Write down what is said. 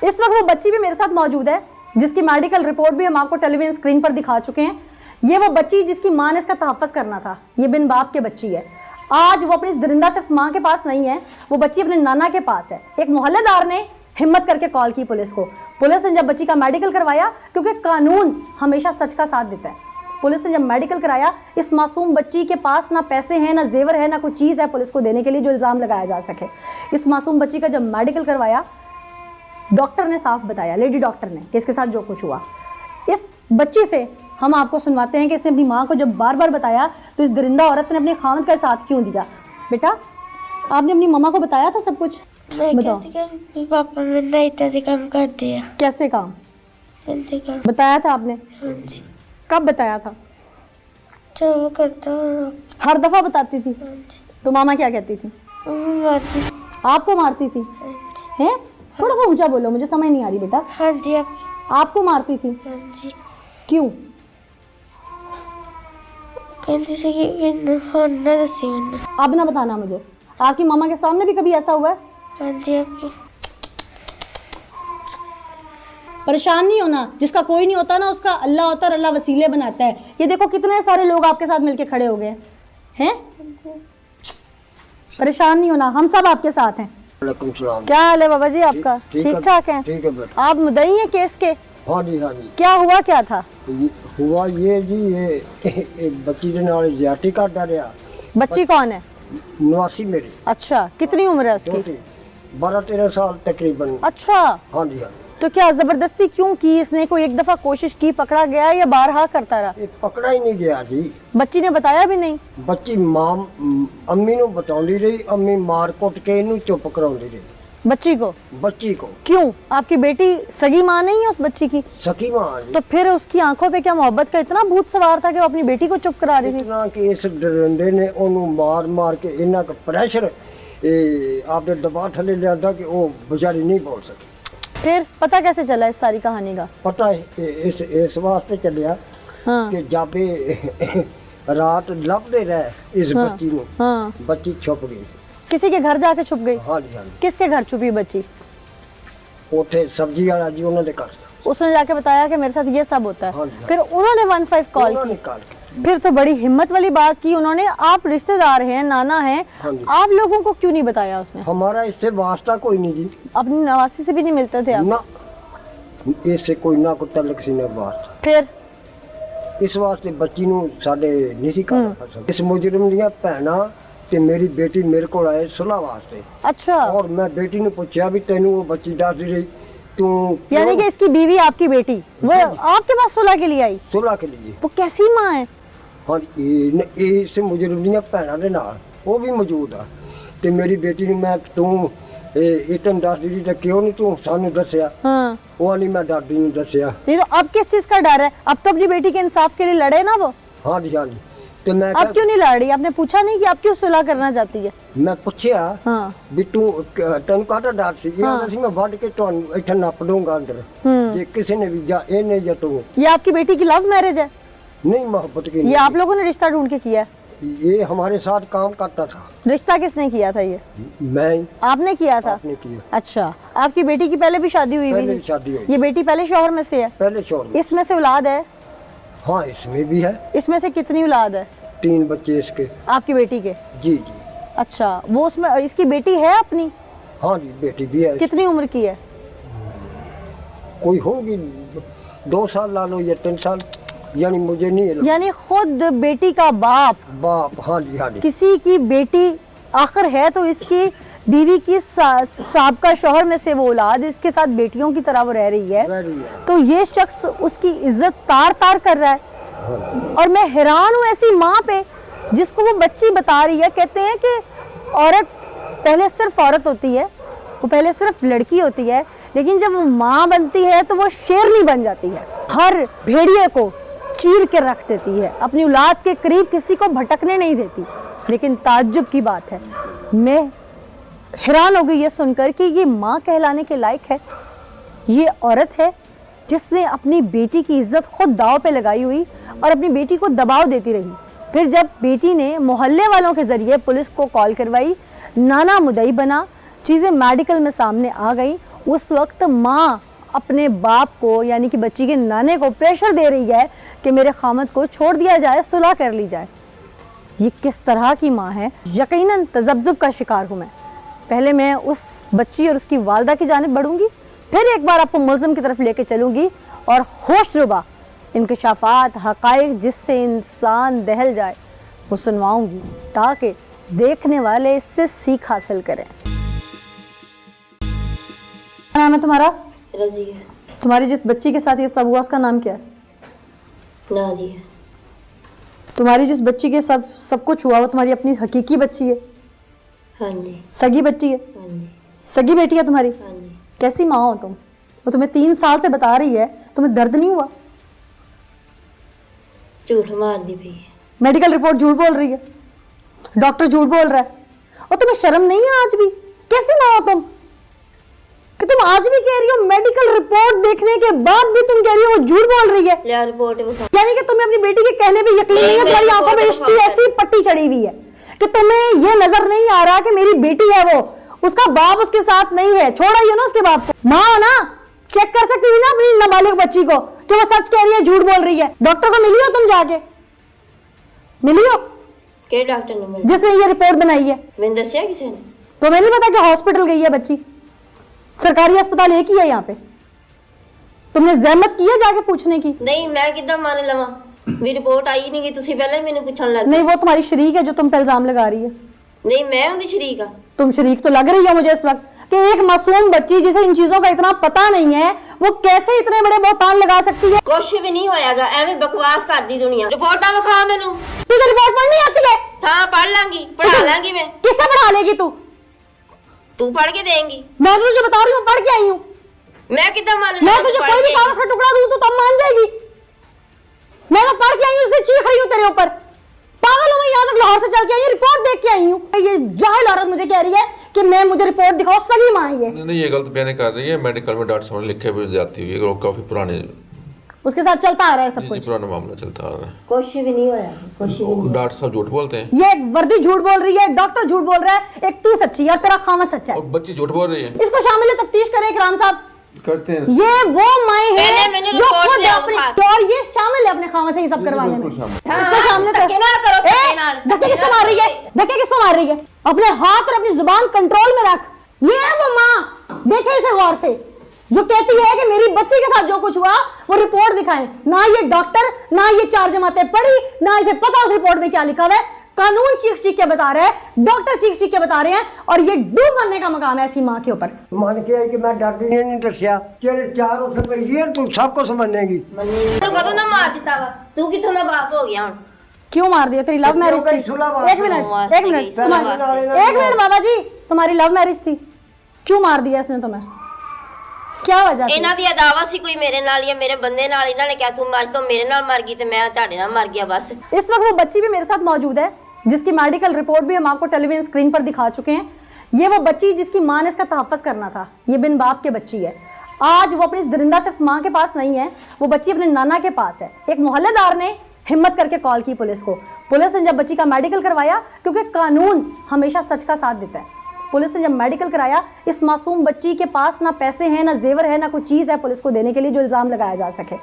इस वक्त वो बच्ची भी मेरे साथ मौजूद है जिसकी मेडिकल रिपोर्ट भी हम आपको टेलीविजन स्क्रीन पर दिखा चुके हैं। ये वो बच्ची जिसकी माँ ने इसका तहफ़्फ़ुज़ करना था। ये बिन बाप के बच्ची है। आज वो अपनी इस दरिंदा सिर्फ माँ के पास नहीं है, वो बच्ची अपने नाना के पास है। एक मोहल्लेदार ने हिम्मत करके कॉल की पुलिस को। पुलिस ने जब बच्ची का मेडिकल करवाया, क्योंकि कानून हमेशा सच का साथ देता है, पुलिस ने जब मेडिकल कराया, इस मासूम बच्ची के पास ना पैसे हैं, ना जेवर है, ना कोई चीज़ है पुलिस को देने के लिए जो इल्ज़ाम लगाया जा सके। इस मासूम बच्ची का जब मेडिकल करवाया, डॉक्टर ने साफ बताया, लेडी डॉक्टर ने, कि इसके साथ जो कुछ हुआ। इस बच्ची से हम आपको सुनवाते हैं कि इसने अपनी माँ को जब बार बार बताया तो इस दरिंदा औरत ने अपने खामद का साथ क्यों दिया। बेटा, आपने अपनी मम्मा को बताया था सब कुछ? बताओ। पापा ने इत्यादि काम कर दिया। कैसे काम? काम बताया था आपने? हाँ जी। कब बताया था? जो वो करता हूँ। हर दफा बताती थी? हाँ जी। तो मामा क्या कहती थी? मारती। आपको मारती थी? हाँ जी। हैं? थोड़ा सा ऊंचा बोलो, मुझे समझ नहीं आ रही बेटा। हाँ जी। आपको मारती थी? हाँ जी। क्यों? कहती थी कि होना दसी मैंने। अब ना बताना मुझे। आपकी मामा के सामने भी कभी ऐसा हुआ है? हाँ जी। आपकी परेशान नहीं होना, जिसका कोई नहीं होता ना उसका अल्लाह होता है, अल्लाह वसीले बनाता है। ये देखो कितने सारे लोग आपके साथ मिलके खड़े हो गए हैं। परेशान नहीं होना, हम सब आपके साथ हैं। क्या हाल है बाबा जी आपका? ठीक ठाक है? ठीक है बेटा। आप मुद्दई हैं केस के? हाँ जी, हाँ जी। क्या हुआ, क्या था? हुआ ये जी, ये बच्ची के नाल ज्यादती करता रहा। बच्ची कौन है? नवासी मेरी। अच्छा, कितनी उम्र है उसकी? 12-13 साल तकरीबन। अच्छा, हाँ जी, हाँ। तो क्या जबरदस्ती क्यों की इसने? कोई एक दफा कोशिश की, पकड़ा गया या बारहा करता रहा? ये पकड़ा ही नहीं गया जी। बच्ची ने बताया भी नहीं? बच्ची मां अम्मी नु बताउंदी रही, अम्मी मार कुट के इनू चुप कराउंदी रही। बच्ची को? बच्ची को। क्यों? आपकी बेटी सगी माँ नहीं है उस बच्ची की? सकी मां जी। तो फिर उसकी आंखों पे क्या मोहब्बत का इतना भूत सवार था कि वो अपनी बेटी को चुप करा रही थी? इतना कि इस डरंडे ने ओनू मार मार के इन्ना का प्रेशर आपने दबा थले लिया था कि वो बेचारी नहीं बोल सकी। फिर पता कैसे चला इस सारी कहानी का? पता है इस वास्ते चलिया हाँ। कि जाबे रात लभदे रहे इस बच्ची नु। हाँ। बच्ची छुप गई। किसी के घर जाके छुप गई? हाँ जी, हाँ जी। किसके घर छुपी बच्ची? उठे सब्जी वाला जी उन्होंने कर उसने जाके बताया कि मेरे साथ ये सब होता है। हाँ जी, हाँ। फिर उन्होंने 15 कॉल की। फिर तो बड़ी हिम्मत वाली बात की उन्होंने। आप रिश्तेदार हैं, नाना हैं, हाँ जी। आप लोगों को क्यों नहीं बताया उसने? हमारा इससे वास्ता कोई नहीं जी। अपनी नवासी से भी नहीं मिलते थे आप? ना, इससे कोई ना कोई तलक सी ना वास्ता। फिर इस वास्ते बच्ची नु साडे नहीं सी कर। इस मुजरिम दियां भैणां ते मेरी बेटी मेरे को आए सुलह वास्ते। अच्छा। और मैं बेटी ने पूछा भी तेनू वो बच्ची दस रही तू, यानी कि इसकी बीवी आपकी बेटी वो आपके पास सुलह के लिए आई? सुलह के लिए। वो कैसी माँ है? हाँ, इस मुजरिम दियां भैणां दे नाल वो भी मौजूद आ। ते मेरी बेटी ने मैं तू इतन दस दी ते क्यों नहीं तू सानू दस्या? हाँ। वो नहीं मैं दादी ने दस्या। नहीं तो अब किस चीज का डर है? अब तो अपनी बेटी के इंसाफ के लिए लड़े ना वो। हाँ जी, हाँ जी। तो मैं अब क्यों नहीं लड़ रही? आपने पूछा नहीं कि आप क्यों सुलह करना चाहती है? मैं पूछया हाँ। भी तू तेन काटा डर सी? हाँ। मैं वड के तुहानू इत्थे नप दूंगा अंदर जे किसी ने भी जा इन्हें या तू। ये आपकी बेटी की लव मैरिज है? नहीं, मोहब्बत की ये नहीं। आप लोगों ने रिश्ता ढूंढ के किया है? ये हमारे साथ काम करता था। रिश्ता किसने किया था? ये मैं। आपने किया था? आपने किया। अच्छा, आपकी बेटी की पहले भी शादी हुई पहले हुई भी थी? शादी हुई। ये बेटी पहले शौहर में से है? पहले शौहर। इसमें से औलाद है? हाँ, इसमें भी है। इसमें से कितनी औलाद है? 3 बच्चे इसके। आपकी बेटी के? जी जी। अच्छा, वो उसमें इसकी बेटी है अपनी? हाँ जी, बेटी भी है। कितनी उम्र की है? कोई होगी 2 साल ला लो या 3 साल, यानी मुझे नहीं है। यानी खुद बेटी का बाप बाप? हाँ जी, हाँ जी। किसी की बेटी आखिर है तो इसकी बीवी की साबका शौहर में से वो औलाद इसके साथ बेटियों की तरह वो रह रही है। तो ये शख्स उसकी इज्जत तार तार कर रहा है। और मैं हैरान हूँ ऐसी माँ पे जिसको वो बच्ची बता रही है। कहते हैं कि औरत पहले सिर्फ औरत होती है, वो पहले सिर्फ लड़की होती है, लेकिन जब वो माँ बनती है तो वो शेरनी बन जाती है। हर भेड़िए को चीर के रख देती है, अपनी औलाद के करीब किसी को भटकने नहीं देती। लेकिन ताज्जुब की बात है, मैं हैरान हो गई ये सुनकर कि ये माँ कहलाने के लायक है। ये औरत है जिसने अपनी बेटी की इज्जत खुद दाव पे लगाई हुई और अपनी बेटी को दबाव देती रही। फिर जब बेटी ने मोहल्ले वालों के जरिए पुलिस को कॉल करवाई, नाना मुदई बना, चीज़ें मेडिकल में सामने आ गई, उस वक्त माँ अपने बाप को यानी कि बच्ची के नाने को प्रेशर दे रही है कि मेरे खामद को छोड़ दिया जाए, सुलह कर ली जाए। ये किस तरह की माँ है? यकीनन तज़ब्ज़ुब का शिकार हूँ मैं। पहले मैं उस बच्ची और उसकी वालदा की जानिब बढ़ूंगी, फिर एक बार आपको मुल्ज़िम की तरफ लेके चलूंगी और होशरुबा इंकशाफात हक़ाइक़ जिससे इंसान दहल जाए वो सुनवाऊंगी, ताकि देखने वाले इससे सीख हासिल करें। क्या नाम है तुम्हारा? रज़िया। तुम्हारी जिस बच्ची के साथ ये सब हुआ उसका नाम क्या है? नादिया। तुम्हारी जिस बच्ची के सब कुछ हुआ वो तुम्हारी अपनी हकीकी बच्ची है? हाँ जी। सगी बच्ची है? हाँ जी। सगी बेटी है तुम्हारी? हाँ जी। कैसी माँ हो तुम? वो तुम्हें 3 साल से बता रही है, तुम्हें दर्द नहीं हुआ? झूठ मार दी भई है। मेडिकल रिपोर्ट झूठ बोल रही है, डॉक्टर झूठ बोल रहा है, और तुम्हें शर्म नहीं है आज भी? कैसी माँ हो तुम कि तुम आज भी कह रही हो, मेडिकल रिपोर्ट देखने के बाद भी तुम कह रही हो वो झूठ बोल रही है? लिया रिपोर्ट बता। यानी कि तुम्हें अपनी बेटी के कहने पे यकीन नहीं है, तुम्हारी आंखों में इश्क की ऐसी पट्टी चढ़ी हुई है कि तुम्हें ये नजर नहीं आ रहा कि मेरी बेटी है वो, उसका बाप उसके साथ नहीं है, छोड़ आई है ना उसके बाप को। माँ हो ना, चेक कर सकती थी ना अपनी नाबालिग बच्ची को कि वो सच कह रही है झूठ बोल रही है। डॉक्टर को मिली हो तुम? जाके मिली हो? के डॉक्टर ने मिला? जिसने ये रिपोर्ट बनाई है? मैंने दसिया किसी ने? तुम्हें नहीं पता कि हॉस्पिटल गई है बच्ची? सरकारी अस्पताल एक ही है यहाँ पे। तुमने जहमत की है जाके पूछने की? नहीं, मैं कितना मान लवा, मेरी रिपोर्ट आई नहीं गई, तुसी पहले मैंने पूछन लग। नहीं, वो तुम्हारी शरीक है जो तुम पे इल्जाम लगा रही है। नहीं, मैं उनकी शरीक आ। तुम शरीक तो लग रही हो मुझे इस वक्त कि एक मासूम बच्ची जिसे इन चीजों का इतना पता नहीं है वो कैसे इतने बड़े बहतान लगा सकती है। कुछ भी नहीं होयागा, एवं बकवास कर दी दुनिया। रिपोर्टा विखा मैनू। तुझे रिपोर्ट पढ़नी आती है? हाँ, पढ़ लांगी, पढ़ा लांगी मैं। किससे पढ़ा लेगी तू? तू पढ़ के देंगी। मैं तो तुझे बता रही हूँ, पढ़ के आई हूँ। मैं कितना मान मैं तुझे कोई भी कागज का टुकड़ा दूं तो तब मान जाएगी? मैं तो पढ़ के आई हूँ, इसलिए चीख रही हूँ तेरे ऊपर। पागल हूँ मैं, यहाँ तक लाहौर से चल के आई हूँ, रिपोर्ट देख के आई हूँ। ये जाहिल औरत मुझे कह रही है कि मैं मुझे रिपोर्ट दिखाओ, सगी माँ है ये। नहीं, ये गलत बयान कर रही है। मेडिकल में डॉक्टर साहब ने लिखे हुए जाती हुई है, काफी पुराने, उसके साथ चलता आ रहा है सब जी कुछ। पुराना मामला चलता आ रहा है। कुछ भी नहीं होया, कुछ भी नहीं। डॉक्टर साहब झूठ बोलते हैं। ये एक वर्दी झूठ बोल रही है, डॉक्टर झूठ बोल रहा है, एक तू सच्ची है और तेरा खामा सच्चा है। और बच्ची झूठ बोल रही है। इसको शामिल तफ्तीश करें इकराम साहब। करते हैं। ये वो माए पहले है मैंने जो रिपोर्ट खुद लिया अपने उठा। और ये शामिल है अपने खामा से ये सब करवाने में। हाँ, इसको शामिल धक्के ना करो, धक्के ना। धक्के किसको मार रही है? धक्के किसको मार रही है? अपने हाथ और अपनी जुबान कंट्रोल में रख। ये है वो माँ, देखे इसे गौर से, जो कहती है कि मेरी बच्ची के साथ जो कुछ हुआ वो रिपोर्ट दिखाएं। ना ये डॉक्टर, ना ये 4 जमातें पढ़ी, ना इसे पता उस रिपोर्ट में क्या लिखा हुआ है। कानून चीख के बता रहा है, डॉक्टर चीख के बता रहे हैं, और ये डूब मरने का मकाम है ऐसी माँ के ऊपर। मन के आई कि मैं डॉक्टर ने नहीं दसिया, तेरे 4 उठ गई ये तू सब कुछ समझनेगी। तू कदों ना मार दिता वा, तू किथों ना बाप हो गया हुण? क्यों मार दिया? तेरी लव मैरिज थी। एक मिनट, एक मिनट, एक मिनट बाबा जी, तुम्हारी लव मैरिज थी, क्यों मार दिया इसने तुम्हें? क्या वजह थी? ਇਹਨਾਂ ਦੀ ਅਦਾਵਾ ਸੀ ਕੋਈ ਮੇਰੇ ਨਾਲ ਜਾਂ ਮੇਰੇ ਬੰਦੇ ਨਾਲ। ਇਹਨਾਂ ਨੇ ਕਿਹਾ ਤੂੰ ਅੱਜ ਤੋਂ ਮੇਰੇ ਨਾਲ ਮਰ ਗਈ ਤੇ ਮੈਂ ਤੁਹਾਡੇ ਨਾਲ मर गया बस। इस वक्त वो बच्ची भी मेरे साथ मौजूद है जिसकी मेडिकल रिपोर्ट भी हम आपको टेलीविजन स्क्रीन पर दिखा चुके हैं। ये वो बच्ची जिसकी माँ ने इसका तहफ़्फ़ुज़ करना था, ये बिन बाप के बच्ची है। आज वो अपनी दरिंदा सिर्फ माँ के पास नहीं है, वो बच्ची अपने नाना के पास है। एक मोहल्लेदार ने हिम्मत करके कॉल की पुलिस को। पुलिस ने जब बच्ची का मेडिकल करवाया, क्योंकि कानून हमेशा सच का साथ देता है, पुलिस ने जब मेडिकल कराया, इस मासूम बच्ची के पास ना पैसे हैं, ना जेवर है, ना कोई चीज़ है पुलिस को देने के लिए जो इल्ज़ाम लगाया जा सके।